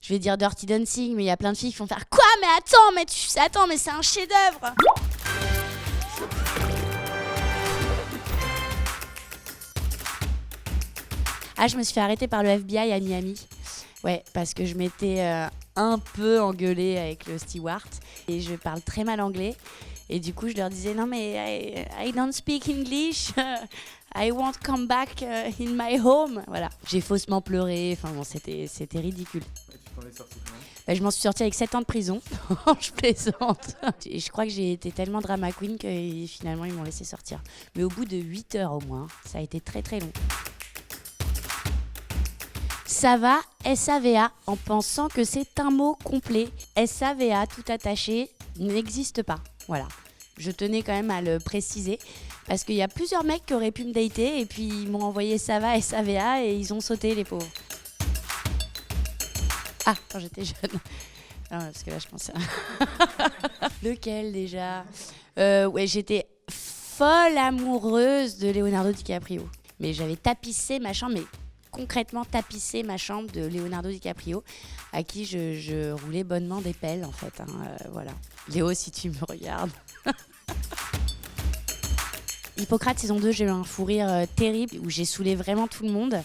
Je vais dire Dirty Dancing, mais il y a plein de filles qui vont faire quoi? Mais attends, mais c'est un chef-d'œuvre. Ah, je me suis fait arrêter par le FBI à Miami. Ouais, parce que je m'étais un peu engueulée avec le steward et je parle très mal anglais. Et du coup, je leur disais non mais I don't speak English. I won't come back in my home. Voilà. J'ai faussement pleuré. Enfin bon, c'était ridicule. Et tu t'en es sorti comment? Je m'en suis sortie avec 7 ans de prison. Je plaisante. Et je crois que j'ai été tellement drama queen que finalement ils m'ont laissé sortir. Mais au bout de 8 heures au moins, ça a été très très long. Sava, S-A-V-A, en pensant que c'est un mot complet. S-A-V-A, tout attaché, n'existe pas. Voilà. Je tenais quand même à le préciser. Parce qu'il y a plusieurs mecs qui auraient pu me dater et puis ils m'ont envoyé Sava, S-A-V-A et ils ont sauté, les pauvres. Ah, quand j'étais jeune. Ah, parce que là, je pensais à... Lequel déjà? Ouais, j'étais folle amoureuse de Leonardo DiCaprio. Mais j'avais tapissé ma chambre, mais concrètement tapissé ma chambre de Leonardo DiCaprio, à qui je roulais bonnement des pelles, en fait. Voilà. Léo, si tu me regardes. Hippocrate saison 2, j'ai eu un fou rire terrible où j'ai saoulé vraiment tout le monde.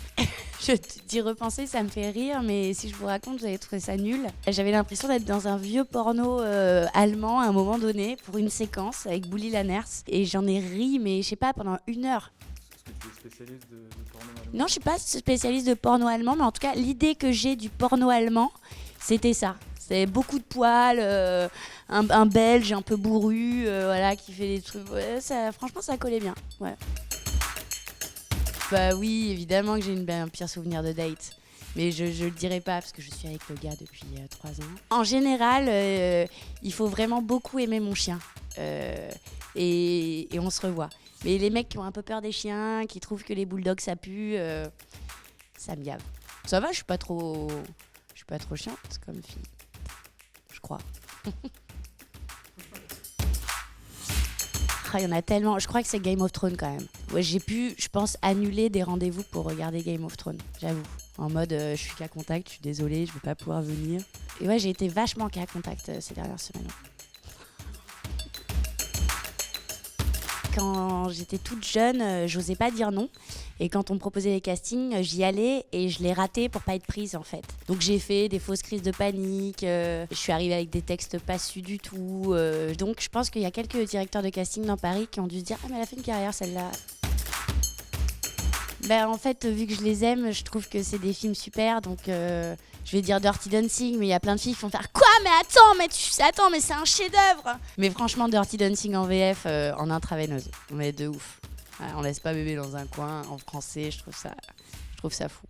D'y repenser, ça me fait rire, mais si je vous raconte, vous allez trouver ça nul. J'avais l'impression d'être dans un vieux porno allemand à un moment donné pour une séquence avec Bouli Lanners et j'en ai ri, mais je sais pas, pendant 1 heure. Est-ce que tu es spécialiste de porno allemand? Non, je suis pas spécialiste de porno allemand, mais en tout cas, l'idée que j'ai du porno allemand, c'était ça. C'est beaucoup de poils, un belge un peu bourru, voilà, qui fait des trucs. Ouais, franchement, ça collait bien. Ouais. Bah oui, évidemment que j'ai un pire souvenir de date. Mais je le dirai pas parce que je suis avec le gars depuis 3 ans. En général, il faut vraiment beaucoup aimer mon chien. Et on se revoit. Mais les mecs qui ont un peu peur des chiens, qui trouvent que les bulldogs ça pue, ça me gave. Ça va, je suis pas trop chiante comme fille. Je crois. Il y en a tellement. Je crois que c'est Game of Thrones quand même. Ouais, j'ai pu, je pense, annuler des rendez-vous pour regarder Game of Thrones, j'avoue. En mode, je suis cas contact, je suis désolée, je vais pas pouvoir venir. Et ouais, j'ai été vachement cas contact ces dernières semaines. Quand j'étais toute jeune, j'osais pas dire non. Et quand on me proposait les castings, j'y allais et je les ratais pour pas être prise en fait. Donc j'ai fait des fausses crises de panique, je suis arrivée avec des textes pas su du tout. Donc je pense qu'il y a quelques directeurs de casting dans Paris qui ont dû se dire « Ah mais elle a fait une carrière celle-là ». Ben, en fait, vu que je les aime, je trouve que c'est des films super, donc je vais dire Dirty Dancing, mais il y a plein de filles qui vont faire quoi? Mais attends, mais c'est un chef-d'œuvre. Mais franchement, Dirty Dancing en VF, en intraveineuse, mais de ouf. Ouais, on laisse pas bébé dans un coin en français, je trouve ça fou.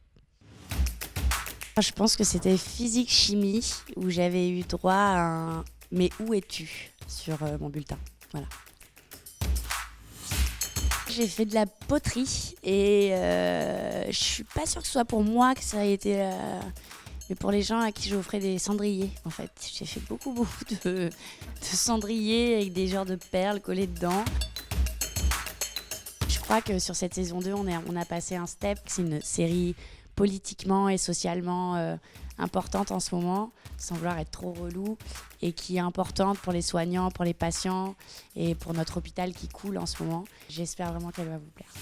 Je pense que c'était physique-chimie où j'avais eu droit à un mais où es-tu sur mon bulletin. Voilà. J'ai fait de la poterie et je suis pas sûre que ce soit pour moi que ça a été mais pour les gens à qui j'offrais des cendriers en fait. J'ai fait beaucoup de cendriers avec des genres de perles collées dedans. Je crois que sur cette saison 2, on a passé un step. C'est une série politiquement et socialement importante en ce moment, sans vouloir être trop relou, et qui est importante pour les soignants, pour les patients et pour notre hôpital qui coule en ce moment. J'espère vraiment qu'elle va vous plaire.